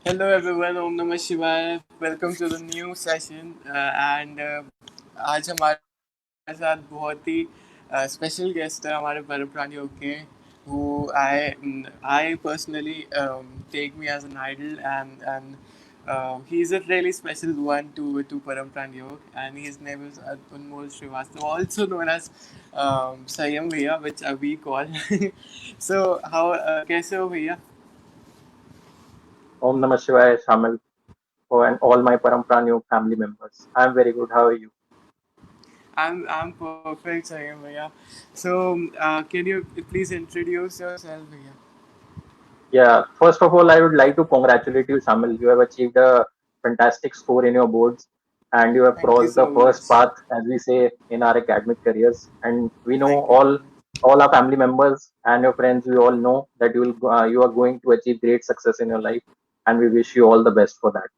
Hello everyone, Om Namah Shivaya. Welcome to the new session. And आज हमारे साथ बहुत ही स्पेशल गेस्ट है हमारे परम प्राणियों के who I personally take me as an idol and he's a really special one to Param Pranayog, and his name is Anmol Srivastava, also known as Sayam Bhaiya, which we call. So how कैसे हो भैया? Om Namah Shivaya, Shamil, and all my Parampranyo family members. I am very good. How are you? I'm perfect, Sayam Bhaiya. So, can you please introduce yourself, Bhaiya? Yeah, first of all, I would like to congratulate you, Shamil. You have achieved a fantastic score in your boards and you have Thank you crossed the so much. first path, as we say, in our academic careers. And we know Thank you so much. all our family members and your friends, we all know that you are going to achieve great success in your life. And we wish you all the best for that.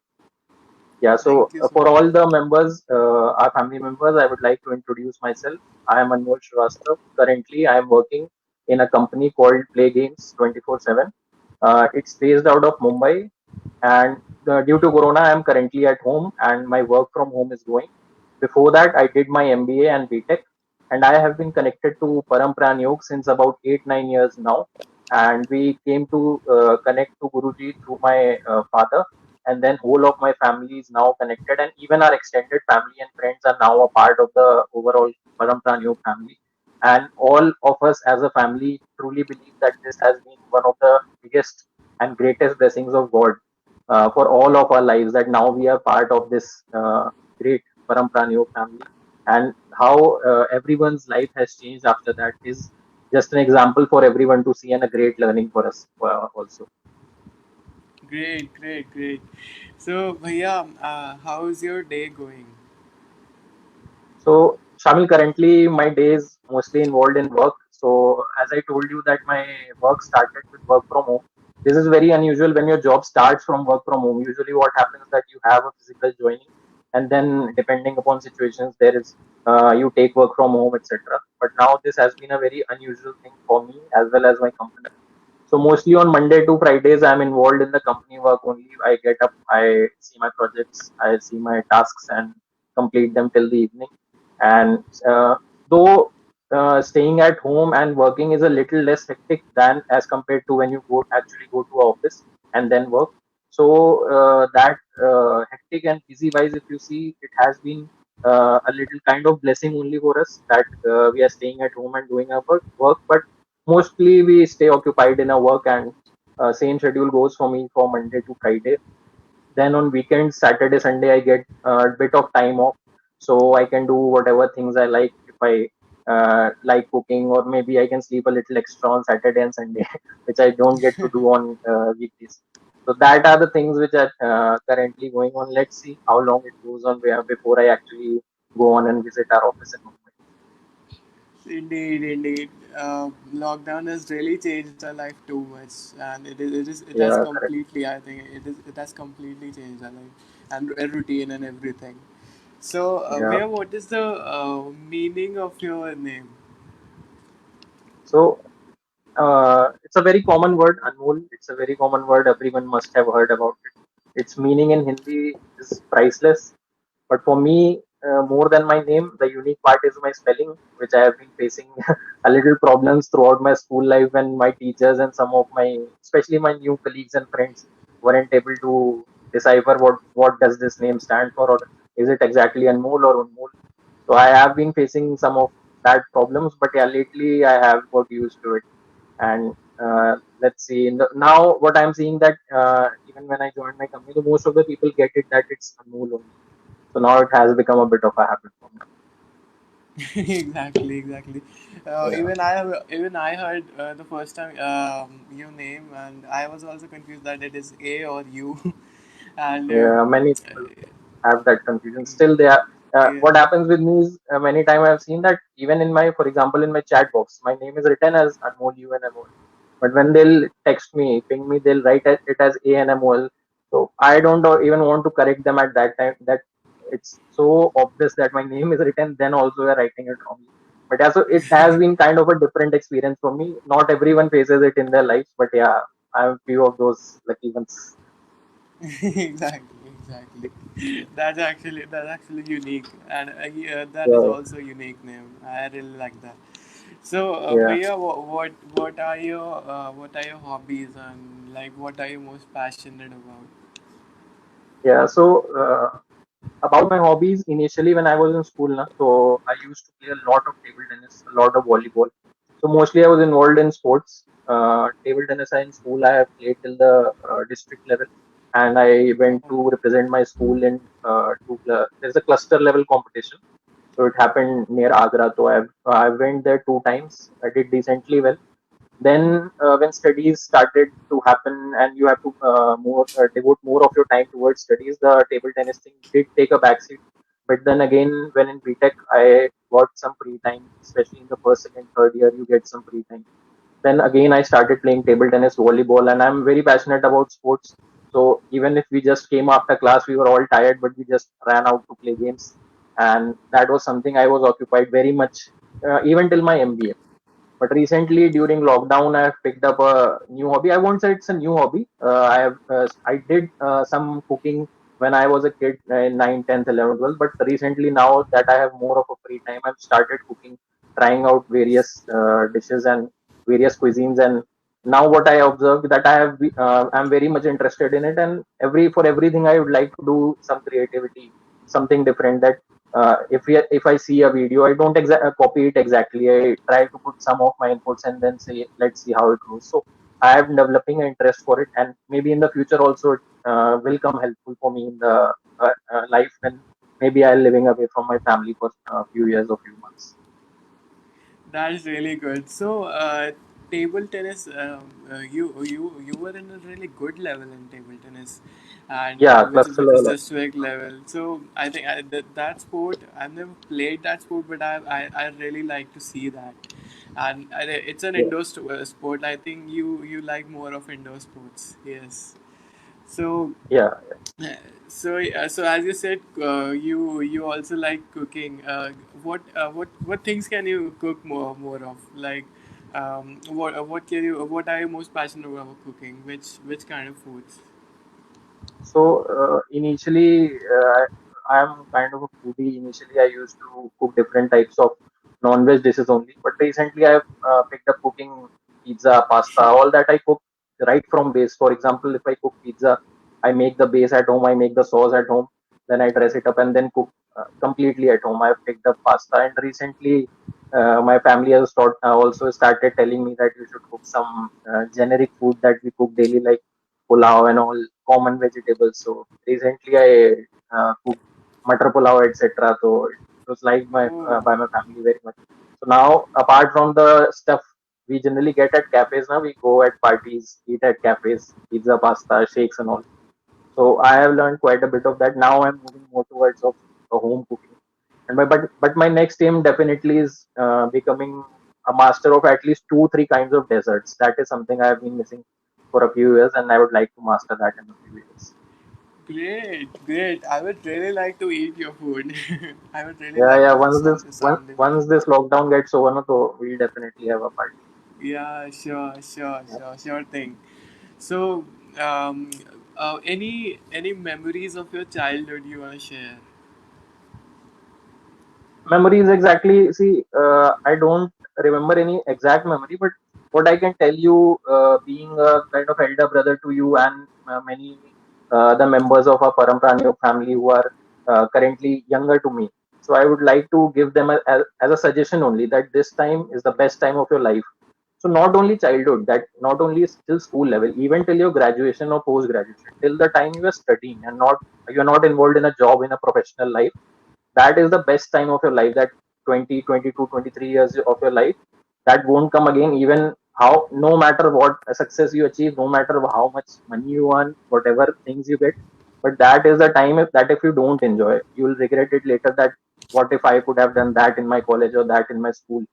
Yeah, so Thank you so for much. all the members, our family members, I would like to introduce myself. I am Anmol Srivastav. Currently, I am working in a company called Play Games 24/7. It's based out of Mumbai, and due to Corona, I am currently at home, and my work from home is going. Before that, I did my MBA and BTech, and I have been connected to Parampran Yoga since about 8-9 years now. And we came to connect to Guruji through my father, and then whole of my family is now connected, and even our extended family and friends are now a part of the overall Parampran Yoga family. And all of us as a family truly believe that this has been one of the biggest and greatest blessings of God for all of our lives, that now we are part of this great Parampranyo family, and how everyone's life has changed after that is just an example for everyone to see, and a great learning for us also. Great, great, great. So, Bhaiya, how's your day going? So, Shamil, currently my day is mostly involved in work. So, as I told you that my work started with work from home. This is very unusual when your job starts from work from home. Usually, what happens that you have a physical joining, and then depending upon situations, there is you take work from home, etc. But now this has been a very unusual thing for me as well as my company. So mostly on Monday to Fridays, I'm involved in the company work only. I get up, I see my projects, I see my tasks, and complete them till the evening. And though staying at home and working is a little less hectic than as compared to when you go actually go to office and then work. So that hectic and busy wise, if you see, it has been a little kind of blessing only for us that we are staying at home and doing our work. But mostly we stay occupied in our work, and same schedule goes for me for Monday to Friday. Then on weekends, Saturday, Sunday, I get a bit of time off, so I can do whatever things I like. If I like cooking, or maybe I can sleep a little extra on Saturday and Sunday, which I don't get to do on weekdays. So that are the things which are currently going on. Let's see how long it goes on before I actually go on and visit our office in Mumbai. Indeed, indeed. Lockdown has really changed our life too much, and it has Yeah, correct. completely. I think it has completely changed our life and a routine and everything. So, Yeah. Bhaiya, what is the meaning of your name? So it's a very common word, Anmol. It's a very common word. Everyone must have heard about it. Its meaning in Hindi is priceless. But for me, more than my name, the unique part is my spelling, which I have been facing a little problems throughout my school life, when my teachers and some of my, especially my new colleagues and friends, weren't able to decipher what does this name stand for, or is it exactly Anmol or Unmol. So I have been facing some of that problems, but yeah, lately I have got used to it. And let's see, now what I'm seeing that even when I joined my company, the most of the people get it that it's Anmol only. So now it has become a bit of a habit for me. Exactly, exactly. Yeah, Even I heard the first time your name, and I was also confused that it is A or U, and yeah. Many people have that confusion. Still, they are. yeah. What happens with me is many times I've seen that even in my, for example, in my chat box, my name is written as Anmol UNMOL. But when they'll text me, ping me, they'll write it as ANMOL. So I don't even want to correct them at that time. That it's so obvious that my name is written, then also we're writing it wrongly. But yeah, so it has been kind of a different experience for me. Not everyone faces it in their lives, but yeah, I'm few of those lucky ones. Exactly, exactly. That's actually unique, and yeah, that is Yeah, also a unique name. I really like that. So, yeah, Bhaiya, what are your hobbies, and like what are you most passionate about? yeah. So about my hobbies, initially when I was in school, na, so I used to play a lot of table tennis, a lot of volleyball. So mostly I was involved in sports. Table tennis in school I have played till the district level, and I went Oh, to represent my school in there's a cluster level competition. So it happened near Agra. So I went there two times. I did decently well. Then when studies started to happen and you have to more devote more of your time towards studies, the table tennis thing did take a backseat. But then again, when in BTech, I got some free time, especially in the first, second, third year, you get some free time. Then again, I started playing table tennis, volleyball, and I'm very passionate about sports. So even if we just came after class, we were all tired, but we just ran out to play games, and that was something I was occupied very much, even till my MBA. But recently, during lockdown, I have picked up a new hobby. I won't say it's a new hobby. I did some cooking when I was a kid in 9th, 10th, 11th, 12th. But recently, now that I have more of a free time, I've started cooking, trying out various dishes and various cuisines. And now, what I observed that I'm very much interested in it. And for everything, I would like to do some creativity, something different. That if I see a video, I don't copy it exactly. I try to put some of my inputs and then say, let's see how it goes. So I am developing an interest for it, and maybe in the future also it will come helpful for me in the life when maybe I'm living away from my family for a few years or few months. that's really good. So, table tennis, you were in a really good level in table tennis, and Yeah, cluster which is level. district level. So, I think that sport, I've never played that sport, but I really like to see that, and it's an Yeah, indoor sport. I think you like more of indoor sports. Yes. So, yeah. so as you said, you also like cooking. What things can you cook more of? Like, what are you most passionate about cooking? Which kind of foods? So initially, I am kind of a foodie. Initially, I used to cook different types of non-veg dishes only. But recently, I have picked up cooking pizza, pasta, all that I cook right from base. For example, if I cook pizza, I make the base at home. I make the sauce at home. Then I dress it up and then cook completely at home. I have picked up pasta, and recently, my family has also started telling me that you should cook some generic food that we cook daily, like pulao and all common vegetables. So recently I cooked matar pulao, etc. So it was liked Oh, by my family very much. So now, apart from the stuff we generally get at cafes, now we go at parties, eat at cafes, pizza, pasta, shakes, and all. So I have learned quite a bit of that. Now I'm moving more towards of home cooking. And but my next aim definitely is becoming a master of at least two, three kinds of desserts. That is something I have been missing for a few years, and I would like to master that in a few years. great, great! I would really like to eat your food. I would really Yeah, like yeah. to. It sounded. Once this lockdown gets over, no, so we'll definitely have a party. Yeah, sure, sure, Yeah. sure, sure thing. So, um, any memories of your childhood you wanna share? Memories exactly. See, I don't remember any exact memory, but what I can tell you, being a kind of elder brother to you and many the members of our Parampranio family who are currently younger to me, so I would like to give them as a suggestion only that this time is the best time of your life. So not only childhood, that not only till school level, even till your graduation or post graduation, till the time you are studying and not you're not involved in a job in a professional life, that is the best time of your life. That 20, 22, 23 years of your life, that won't come again. Even how, no matter what success you achieve, no matter how much money you earn, whatever things you get, but that is the time that if you don't enjoy, you will regret it later. That what if I could have done that in my college or that in my school.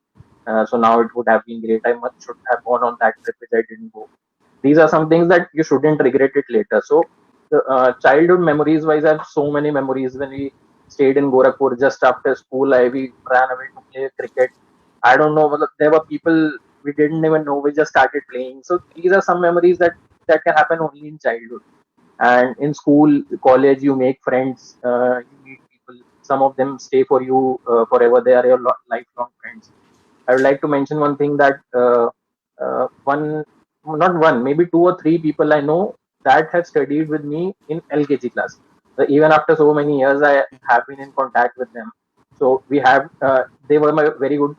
So now it would have been great. I much should have gone on that trip which I didn't go. These are some things that you shouldn't regret it later. So childhood memories wise, I have so many memories. When we stayed in Gorakhpur just after school, we ran away to play cricket. I don't know, there were people we didn't even know, we just started playing. So these are some memories that can happen only in childhood. And in school, college, you make friends, you meet people. Some of them stay for you forever. They are your lifelong friends. I would like to mention one thing that one, not one, maybe two or three people I know that have studied with me in LKG class. Even after so many years, I have been in contact with them. So we have, they were my very good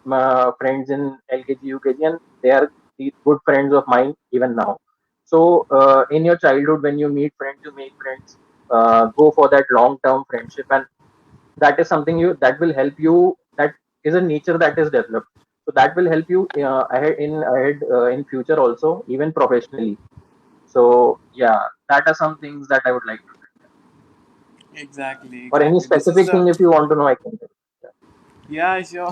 friends in LKG, UKG, and they are the good friends of mine even now. So in your childhood, when you meet friends, you make friends. Go for that long-term friendship, and that is something you that will help you. That is a nature that is developed, so that will help you ahead in future also, even professionally. So yeah, that are some things that I would like to tell. Exactly, Or any exactly. This is specific the thing if you want to know, I can tell. yeah, sure.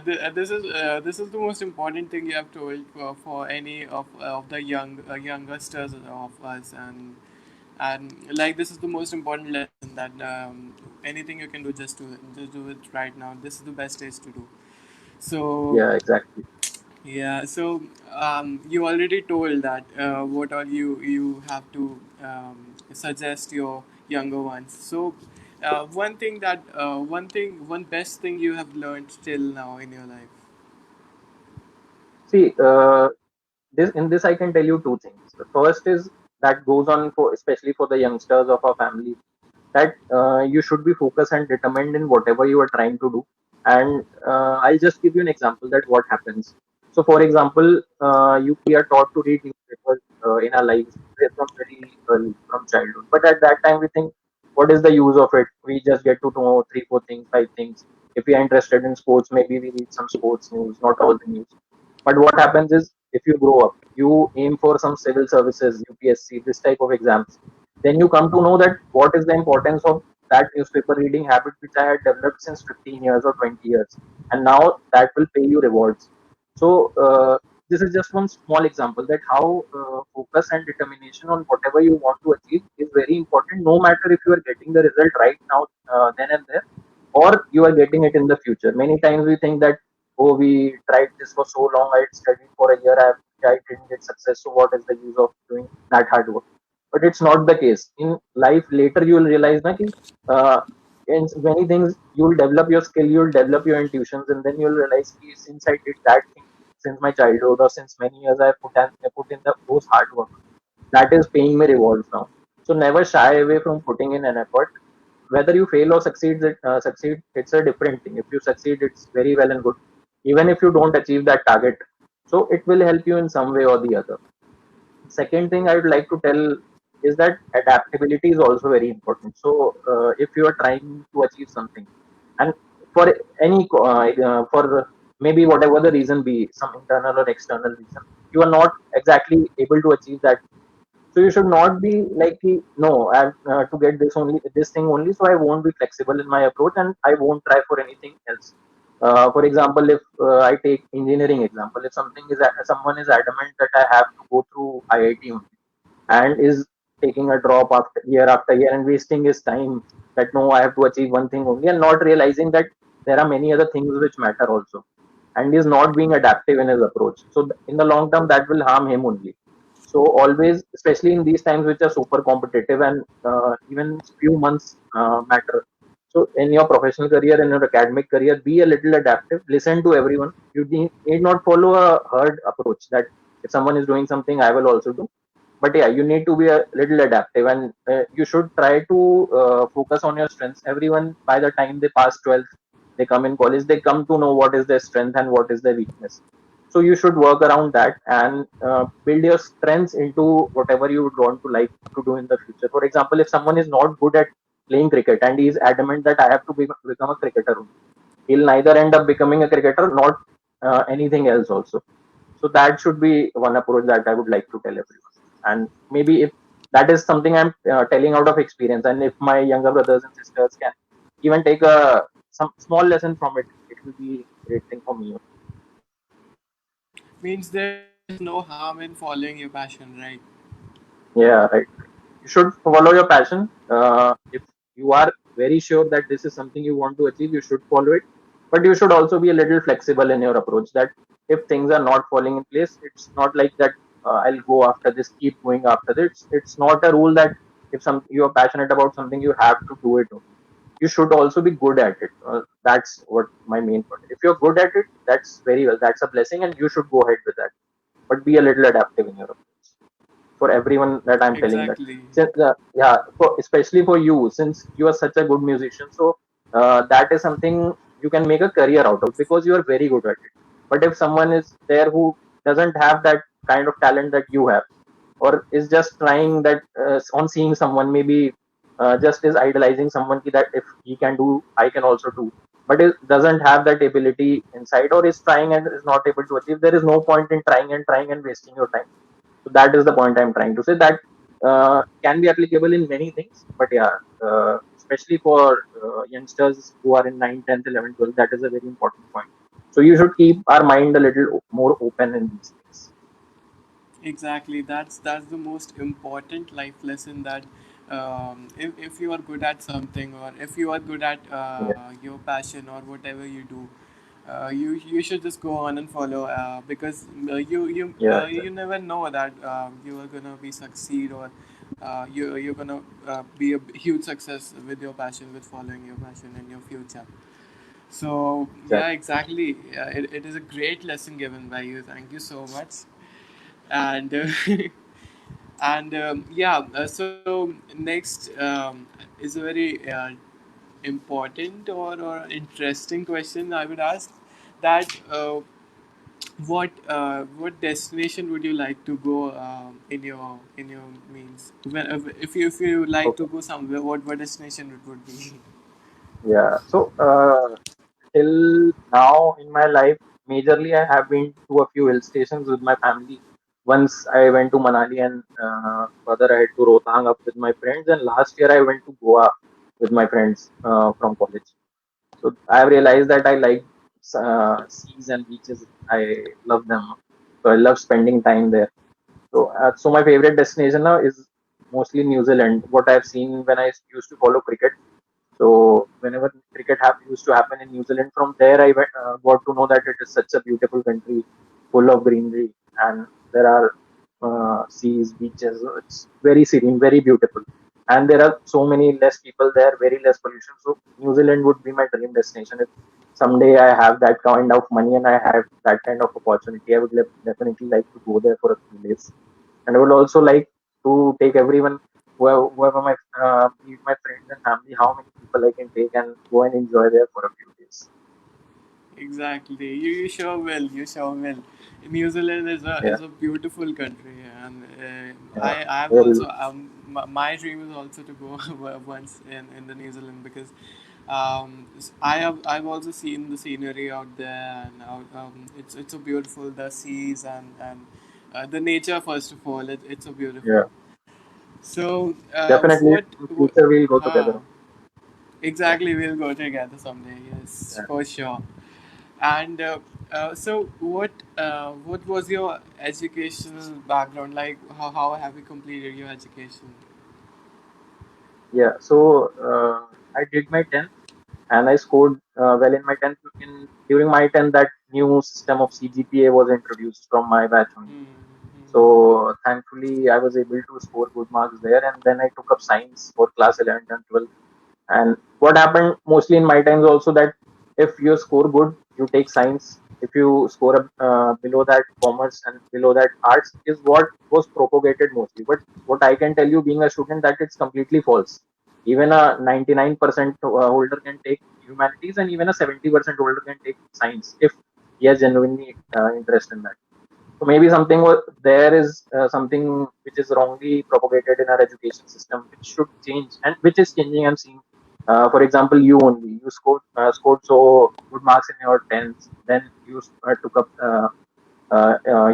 This is the most important thing you have told for any of the youngsters of us, and like this is the most important lesson that anything you can do, just do it right now. This is the best age to do. So Yeah, exactly. yeah, so you already told that what all you have to suggest your younger ones. So one best thing you have learned till now in your life. See, this in this I can tell you two things. The first is that goes on for especially for the youngsters of our family, that you should be focused and determined in whatever you are trying to do. And I'll just give you an example that what happens. So for example, we are taught to read newspapers in our lives from very early, from childhood, but at that time we think, what is the use of it? We just get to know three, four things, five things. If we are interested in sports, maybe we read some sports news, not all the news. But what happens is, if you grow up, you aim for some civil services, UPSC, this type of exams. Then you come to know that what is the importance of that newspaper reading habit which I had developed since 15 years or 20 years. And now that will pay you rewards. So this is just one small example that how focus and determination on whatever you want to achieve is very important, no matter if you are getting the result right now, then and there, or you are getting it in the future. Many times we think that, oh, we tried this for so long, I studied for a year, I didn't get success, so what is the use of doing that hard work? But it's not the case. In life, later you will realize that in many things you'll develop your skill, you'll develop your intuitions, and then you'll realize ki, since I did that thing since my childhood or since many years, I put in those hard work. That is paying me rewards now. So never shy away from putting in an effort. Whether you fail or succeed, it's a different thing. If you succeed, it's very well and good. Even if you don't achieve that target, so it will help you in some way or the other. Second thing I would like to tell is that adaptability is also very important. So if you are trying to achieve something, and for for maybe whatever the reason be, some internal or external reason, you are not exactly able to achieve that. So you should not be like, no, I have to get this thing only, so I won't be flexible in my approach and I won't try for anything else. For example, if I take engineering example, if someone is adamant that I have to go through IIT only, and is taking a drop after year and wasting his time, that no, I have to achieve one thing only, and not realizing that there are many other things which matter also, and is not being adaptive in his approach. So in the long term, that will harm him only. So always, especially in these times which are super competitive, and even few months matter. So in your professional career, in your academic career, be a little adaptive. Listen to everyone. You need not follow a herd approach that if someone is doing something, I will also do. But yeah, you need to be a little adaptive, and you should try to focus on your strengths. Everyone, by the time they pass 12th, they come in college, they come to know what is their strength and what is their weakness. So you should work around that and build your strengths into whatever you would want to like to do in the future. For example, if someone is not good at playing cricket and he is adamant that I have to become a cricketer only, he'll neither end up becoming a cricketer, not anything else also. So that should be one approach that I would like to tell everyone. And maybe if that is something I'm telling out of experience, and if my younger brothers and sisters can even take a some small lesson from it, it will be a great thing for me. Means there's no harm in following your passion, right? Yeah, right. You should follow your passion. If you are very sure that this is something you want to achieve, you should follow it. But you should also be a little flexible in your approach. That if things are not falling in place, it's not like that. I'll go after this, keep going after this. It's not a rule that if some you're passionate about something, you have to do it only. You should also be good at it. That's what my main point. If you're good at it, that's very well. That's a blessing, and you should go ahead with that. But be a little adaptive in your approach. For everyone that I'm telling that. Exactly. Since, yeah, especially for you, since you are such a good musician, so that is something you can make a career out of because you are very good at it. But if someone is there who doesn't have that kind of talent that you have, or is just trying that on seeing someone, maybe just is idolizing someone that if he can do, I can also do, but it doesn't have that ability inside, or is trying and is not able to achieve, there is no point in trying and wasting your time. So that is the point I'm trying to say, that can be applicable in many things, but yeah, especially for youngsters who are in 9, 10th, 11th, 12th, that is a very important point. So you should keep our mind a little more open in these things. Exactly. That's the most important life lesson that if you are good at something, or if you are good at Yeah, your passion or whatever you do, you should just go on and follow, because yeah, you never know that you are gonna be succeed, or you're gonna be a huge success with your passion, with following your passion in your future. So yeah, exactly. exactly. It is a great lesson given by you. Thank you so much. And and yeah, so next is a very important or interesting question I would ask, that what destination would you like to go in your means, when, if you like to Okay. go somewhere, what destination it would be? Yeah. So till now in my life, majorly I have been to a few hill stations with my family. Once I went to Manali, and further I had to Rohtang up with my friends. And last year I went to Goa with my friends from college. So I have realized that I like seas and beaches. I love them. So I love spending time there. So my favorite destination now is mostly New Zealand. What I've seen when I used to follow cricket, so whenever cricket used to happen in New Zealand, from there I got to know that it is such a beautiful country, full of greenery, and there are seas, beaches. It's very serene, very beautiful, and there are so many less people there, very less pollution. So New Zealand would be my dream destination. If someday I have that kind of money and I have that kind of opportunity, I would definitely like to go there for a few days. And I would also like to take everyone, whoever my be it my friends and family, how many people I can take and go and enjoy there for a few days. Exactly. You sure will. You sure will. New Zealand Yeah, is a beautiful country, and yeah, I have very also, much. my dream is also to go once in the New Zealand, because I've also seen the scenery out there, and it's so beautiful, the seas, and the nature, first of all, it's so beautiful. Yeah, So definitely. In what future we'll go huh, together. Yeah, exactly, we'll go together someday. Yes, yeah, for sure. And so, what was your educational background like? How have you completed your education? yeah. So I did my 10th and I scored well in my 10th. In during my 10th, that new system of CGPA was introduced from my batch only. Hmm. So thankfully, I was able to score good marks there, and then I took up science for class 11th and 12th. And what happened mostly in my times also, that if you score good, you take science. If you score below that, commerce, and below that, arts, is what was propagated mostly. But what I can tell you, being a student, that it's completely false. Even a 99% holder can take humanities, and even a 70% holder can take science if he has genuinely interest in that. So maybe something there is something which is wrongly propagated in our education system, which should change, and which is changing. I'm seeing, for example, you scored so good marks in your 10th, then you took up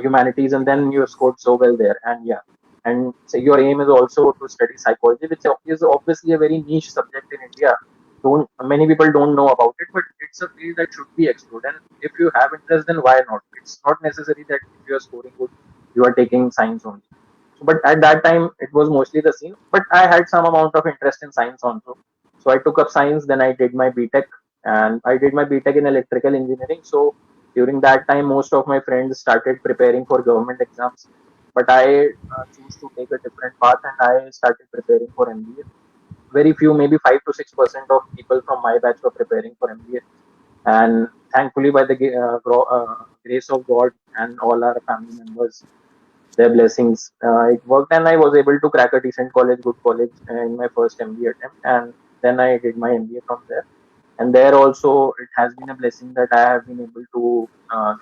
humanities, and then you scored so well there. And yeah, and so your aim is also to study psychology, which is obviously a very niche subject in India. Don't Many people don't know about it, but it's a field that should be explored. And if you have interest, then why not? It's not necessary that if you are scoring good, you are taking science only. So, but at that time, it was mostly the scene. But I had some amount of interest in science also. So I took up science, then I did my BTech, and I did my BTech in electrical engineering. So during that time, most of my friends started preparing for government exams. but I choose to take a different path, and I started preparing for MBA. Very few, maybe 5 to 6% of people from my batch were preparing for MBA, and thankfully, by the grace of God and all our family members, their blessings, it worked, and I was able to crack a decent college, good college, in my first MBA attempt, and then I did my MBA from there. And there also, it has been a blessing that I have been able to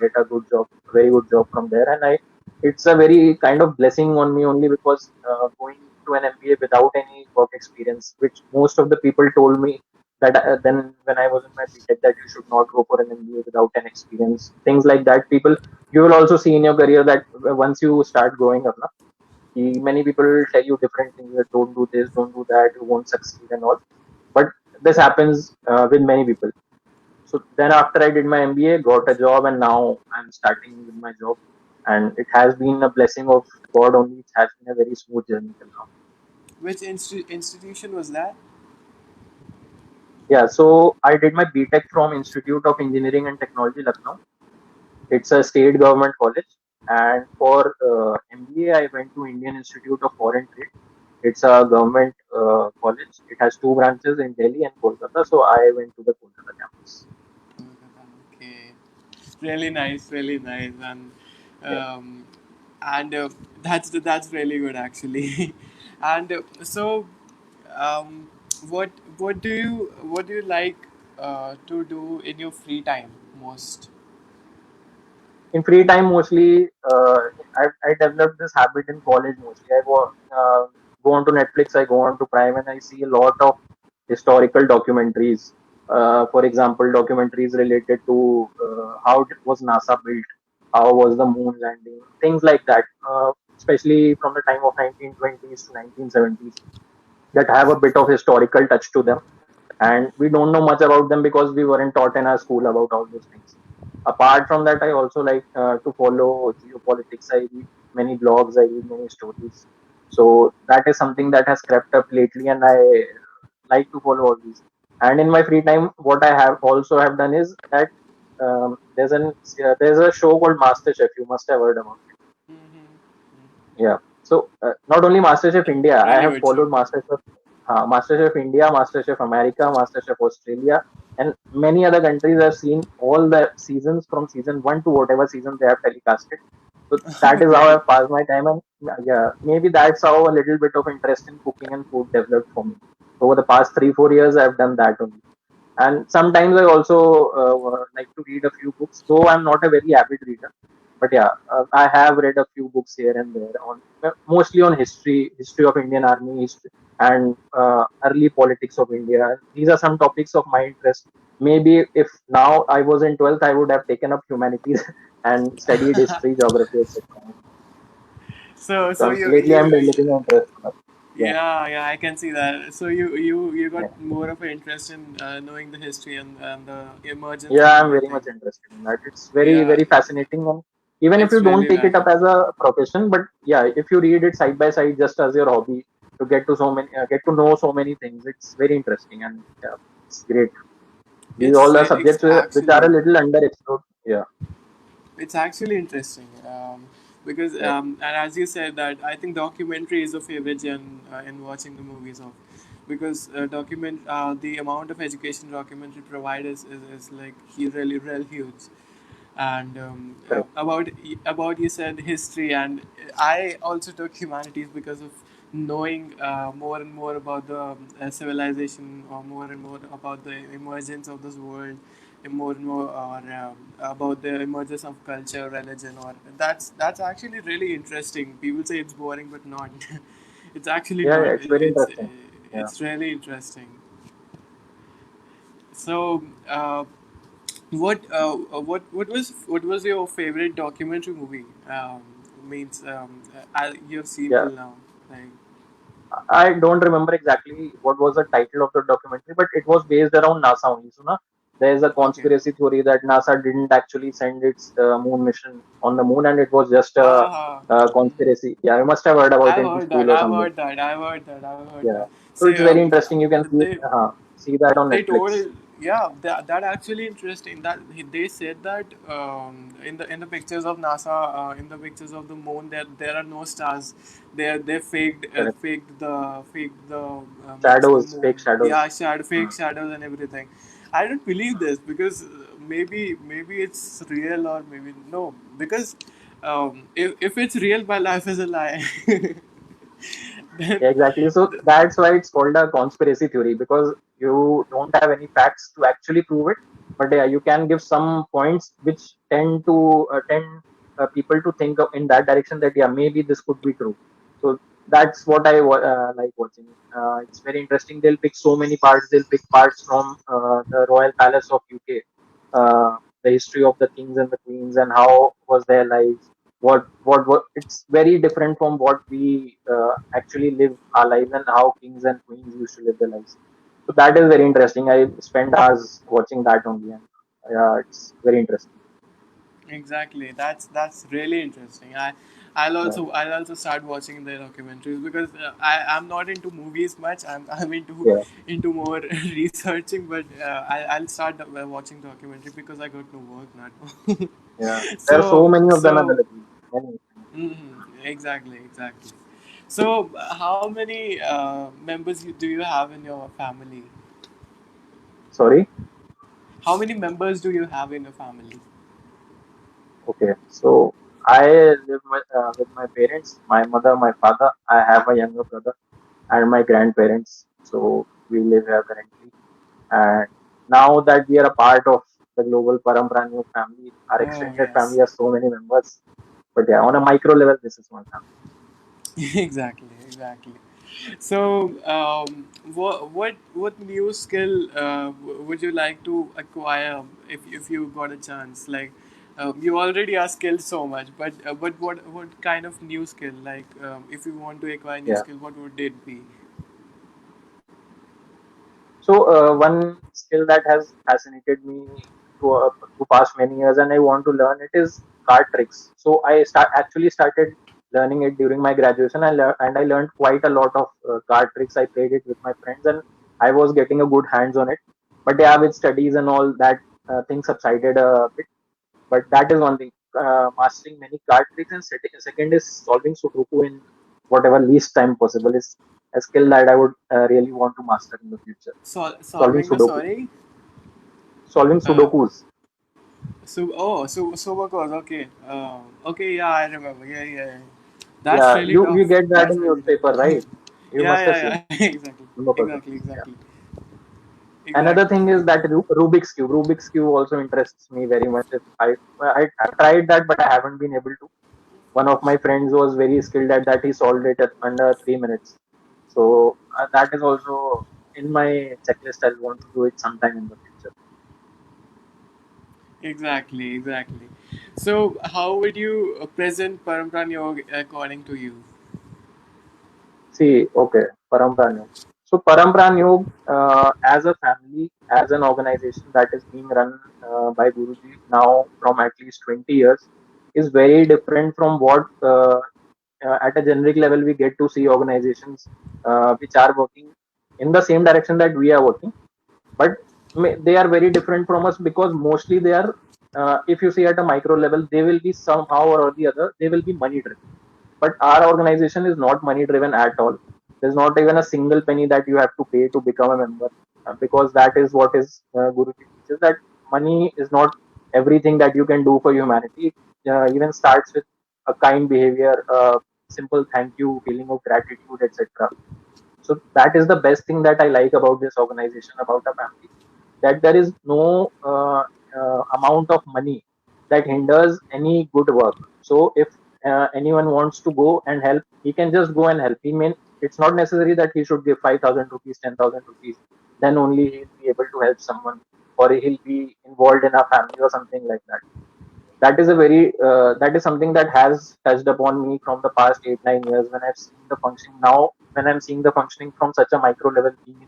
get a good job, very good job from there. And it's a very kind of blessing on me only because going to an MBA without any work experience, which most of the people told me that then when I was in my BTech, that you should not go for an MBA without an experience, things like that. People, you will also see in your career that once you start growing up, na, many people tell you different things, that don't do this, don't do that, you won't succeed and all. But this happens with many people. So then after I did my MBA, got a job, and now I'm starting with my job. And it has been a blessing of God only. It has been a very smooth journey till now. Which institution was that? Yeah, so I did my BTech from Institute of Engineering and Technology, Lucknow. It's a state government college. And for MBA, I went to Indian Institute of Foreign Trade. It's a government college. It has two branches in Delhi and Kolkata. So I went to the Kolkata campus. Okay, really nice, Yeah. um, and that's really good actually. And so, um, what what do you like to do in your free time most? In free time, mostly, I developed this habit in college. Mostly, go on to Netflix, I go on to Prime, and I see a lot of historical documentaries. For example, documentaries related to how was NASA built, how was the moon landing, things like that. Especially from the time of 1920s to 1970s, that have a bit of historical touch to them, and we don't know much about them because we weren't taught in our school about all those things. Apart from that, I also like to follow geopolitics. I read many blogs, I read many stories. So that is something that has crept up lately, and I like to follow all these. And in my free time, what I have also have done is that there's a show called MasterChef. You must have heard about it. Yeah. So not only MasterChef India, I Really have good show. followed MasterChef India, MasterChef America, MasterChef Australia, and many other countries. I've seen all the seasons from season one to whatever season they have telecasted. So that is how Really. I've passed my time, and yeah, maybe that's how a little bit of interest in cooking and food developed for me. Over the past 3 4 years, I've done that only. And sometimes I also like to read a few books, though I'm not a very avid reader. But yeah, I have read a few books here and there on mostly on history of Indian Army, history, and early politics of India. These are some topics of my interest. Maybe if now I was in 12th, I would have taken up humanities and studied history, geography, etc. So So lately, I'm developing an interest in that. Yeah, yeah, yeah, I can see that. So you yeah. got more of an interest in knowing the history and the emergence Yeah, of I'm very much everything. interested in that. It's very, Yeah, very fascinating. And even if you it's don't really take it up nice. as a profession, but yeah, if you read it side by side just as your hobby to get to know so many things, it's very interesting, and yeah, it's great. These all the It's subjects which are a actually little underexplored. Yeah, it's actually interesting, because yeah, and as you said that I think documentary is a favorite in watching the movies of, because the amount of education documentary provide is like really huge. And correct. about you said history, and I also took humanities because of knowing more and more about the civilization, or more and more about the emergence of this world, and more and more, or about the emergence of culture, religion, or that's actually really interesting. People say it's boring, but not. It's actually Yeah, yeah, not. it's very interesting. Yeah, It's really interesting. So, what was your favorite documentary movie? Means you've seen yeah. till now, like. I don't remember exactly what was the title of the documentary, but it was based around NASA only. So, na, there's a Okay. conspiracy theory that NASA didn't actually send its moon mission on the moon, and it was just Ah, a mhm. conspiracy. Yeah, you must have heard about it I've in heard that. school or I've somewhere. heard that. I've heard that. I've heard Yeah, that. so Say it's very interesting. You can they see that on they told Netflix. Yeah, that actually interesting. That they said that in the pictures of NASA, in the pictures of the moon, there are no stars. They Correct. faked the means the Shadows, fake moon. shadows. Yeah, fake Hmm. shadows and everything. I don't believe this because maybe it's real or maybe no, because if it's real, my life is a lie. then Yeah, exactly. So that's why it's called a conspiracy theory, because you don't have any facts to actually prove it, but yeah, you can give some points which tend people to think of in that direction, that yeah, maybe this could be true. So that's what I like watching. It's very interesting. They'll pick so many parts. They'll pick parts from the royal palace of UK, the history of the kings and the queens, and how was their lives, what it's very different from what we actually live our lives, and how kings and queens used to live their lives. So that is very interesting. I spend hours watching that only, and it's very interesting. exactly. That's really interesting. I'll Yeah, also I'll also start watching the documentaries because I'm not into movies much. I'm yeah, into more researching, but I'll start watching documentary because I got no work now. yeah. There are so so many of them so available. Many. exactly. So how many members do you have in your family? Sorry. How many members do you have in your family? Okay. So I live with my parents, my mother, my father. I have a younger brother and my grandparents. So we live here currently. And now that we are a part of the global Parampranyo family, our Oh extended family yes. has so many members. But yeah, on a micro level, this is one family. Exactly. So, what new skill would you like to acquire if you got a chance? Like, you already are skilled so much, but what kind of new skill? Like, if you want to acquire new Yeah. skill, what would it be? So one skill that has fascinated me to past many years, and I want to learn it, is card tricks. So actually started learning it during my graduation, and I learned quite a lot of card tricks. I played it with my friends, and I was getting a good hands on it. But yeah, with studies and all that, things subsided a bit. But that is one thing. Mastering many card tricks, and second is solving Sudoku in whatever least time possible is a skill that I would really want to master in the future. Solving Solving the Sudoku. sorry. Solving Uh, Sudokus. Subaco's okay. Okay, yeah, I remember. Yeah. That's Yeah, really you tough. get that That's in really tough. newspaper, right? You must have seen Yeah. Exactly. Sudoku puzzle. Exactly. Yeah. Exactly. Another Exactly. thing is that Rubik's cube. Rubik's cube also interests me very much. If I tried that, but I haven't been able to. One of my friends was very skilled at that. He solved it at under 3 minutes. So that is also in my checklist. I want to do it sometime in the future. Exactly. So, how would you present Parampran Yoga according to you? See, okay, Parampran Yog. So Parampran Yog, as a family, as an organization that is being run by Guruji now from at least 20 years, is very different from what at a generic level we get to see organizations which are working in the same direction that we are working, but they are very different from us, because mostly they are, if you see at a micro level, they will be somehow or the other, they will be money driven. But our organization is not money driven at all. There's not even a single penny that you have to pay to become a member, because that is what is Guruji teaches, that money is not everything that you can do for humanity. It even starts with a kind behavior, simple thank you, feeling of gratitude, etc. So that is the best thing that I like about this organization, about a family, that there is no amount of money that hinders any good work. So if anyone wants to go and help, he can just go and help. It's not necessary that he should give 5,000 rupees, 10,000 rupees. Then only he'll be able to help someone, or he'll be involved in a family or something like that. That is something that has touched upon me from the past 8 9 years, when I've seen the functioning. Now when I'm seeing the functioning from such a micro level, being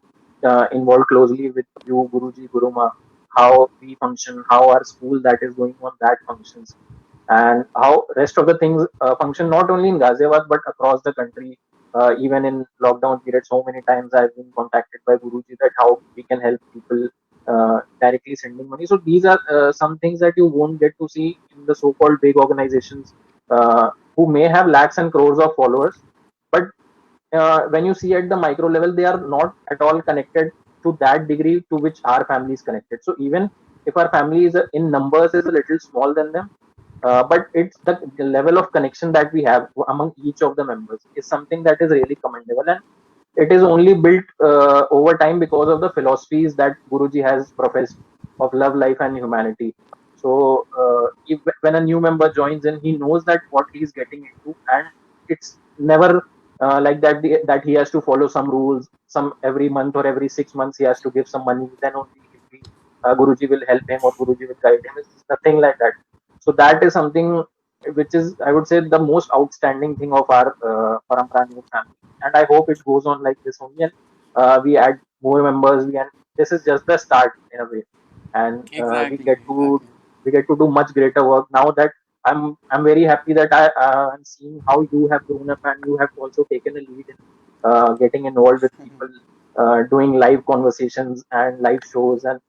involved closely with you, Guruji, Guruma, how we function, how our school that is going on that functions, and how rest of the things function, not only in Ghaziabad but across the country. Even in lockdown period, so many times I've been contacted by Guruji that how we can help people directly sending money. So these are some things that you won't get to see in the so-called big organizations who may have lakhs and crores of followers, but when you see at the micro level, they are not at all connected to that degree to which our family is connected. So even if our family is in numbers is a little small than them, but it's the level of connection that we have among each of the members is something that is really commendable, and it is only built over time because of the philosophies that Guruji has professed of love, life, and humanity. So, when a new member joins in, he knows that what he is getting into, and it's never like that that he has to follow some rules. Some every month or every 6 months he has to give some money. Then only he'll be, Guruji will help him or Guruji will guide him. It's nothing like that. So that is something which is, I would say, the most outstanding thing of our Parampara New family, and I hope it goes on like this only. And we add more members. And this is just the start in a way, and Exactly, exactly. we get to do much greater work now that I'm very happy that I'm seeing how you have grown up and you have also taken a lead in getting involved with people, doing live conversations and live shows, and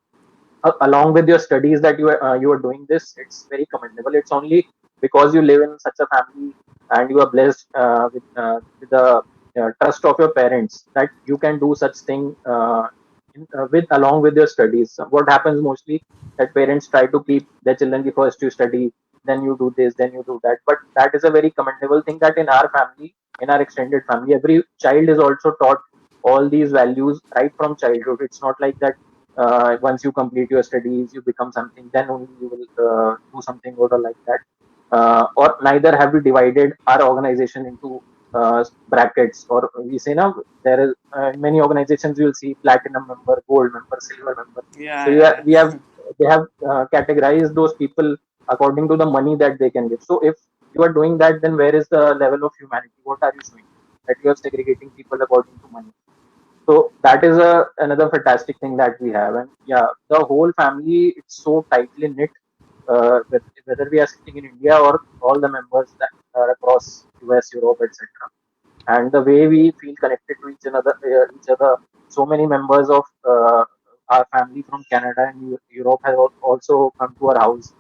along with your studies that you are doing this. It's very commendable. It's only because you live in such a family and you are blessed with the trust of your parents that you can do such thing with along with your studies. So what happens mostly that parents try to keep their children first you study, then you do this, then you do that, but that is a very commendable thing that in our family, in our extended family, every child is also taught all these values right from childhood. It's not like that once you complete your studies you become something, then only you will do something good or like that. Or neither have we divided our organization into brackets, or we say now there is many organizations you will see platinum member, gold member, silver member. So Yeah, yeah, we have yeah. they have categorized those people according to the money that they can give. So if you are doing that, then where is the level of humanity? What are you showing that you are segregating people according to money? So that is a another fantastic thing that we have. And yeah, the whole family, it's so tightly knit, whether we are sitting in India or all the members that are across US, Europe, etc. And the way we feel connected to each other, so many members of our family from Canada and Europe have also come to our house.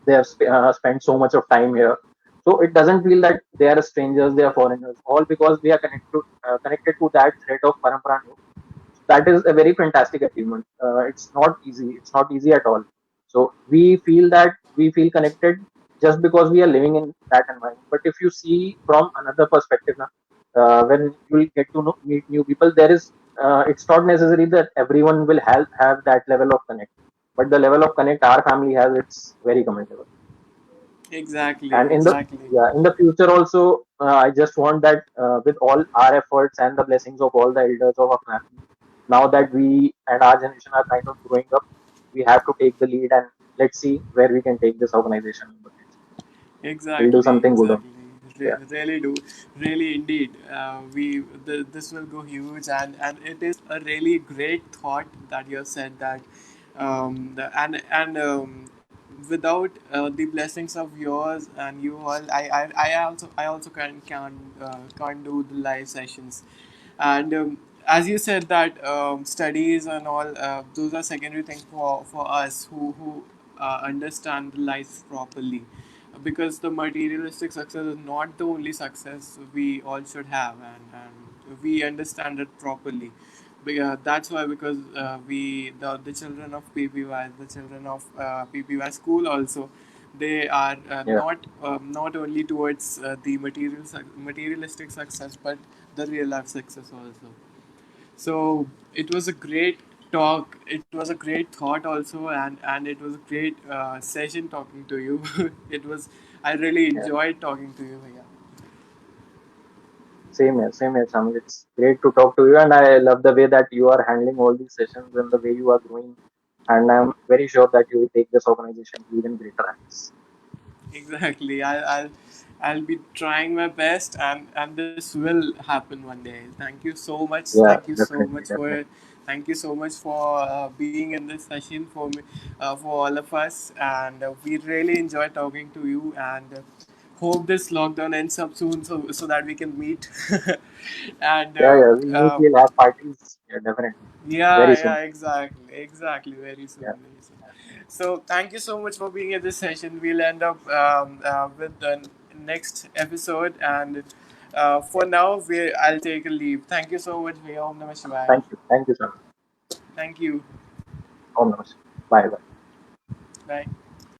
They have spent so much of time here, so it doesn't feel that they are strangers, they are foreigners, all because we are connected to that thread of parampara. That is a very fantastic achievement. It's not easy. It's not easy at all. So we feel that we feel connected just because we are living in that environment. But if you see from another perspective, now, when you will get to meet new people, there is it's not necessary that everyone will have that level of connect. But the level of connect our family has, it's very commendable. Exactly, And in the exactly. yeah, in the future also, I just want that with all our efforts and the blessings of all the elders of our family, now that we and our generation are kind of growing up, we have to take the lead, and let's see where we can take this organization in the future. We'll do Exactly, something good on. exactly. Yeah, Really do, really indeed. This will go huge, and it is a really great thought that you have said that, and without the blessings of yours and you all, I also can't do the live sessions, and as you said that studies and all those are secondary things for us who understand life properly, because the materialistic success is not the only success we all should have, and we understand it properly. That's why, because the children of PPY, the children of PPY school also, they are yeah, not only towards the materialistic success, but the real life success also. So it was a great talk. It was a great thought also, and it was a great session talking to you. It was. I really yeah. enjoyed talking to you. Yeah. Same here, Sam. It's great to talk to you, and I love the way that you are handling all these sessions and the way you are growing. And I'm very sure that you will take this organization to even greater heights. Exactly. I'll be trying my best, and this will happen one day. Thank you so much. Yeah, Thank you so definitely, much for. definitely. Thank you so much for being in this session for me, for all of us, and we really enjoy talking to you. And hope this lockdown ends up soon, so that we can meet. And Yeah, yeah. We'll have parties. Yeah, definitely. Very yeah, soon. exactly. Very soon, Yeah. very soon. So thank you so much for being at this session. We'll end up with the next episode, and for now, I'll take a leave. Thank you so much, Bhaiya. Om Namah Shivaya. Thank you. Thank you, sir. Thank you. Om Namaste. Bye. Bye. Bye.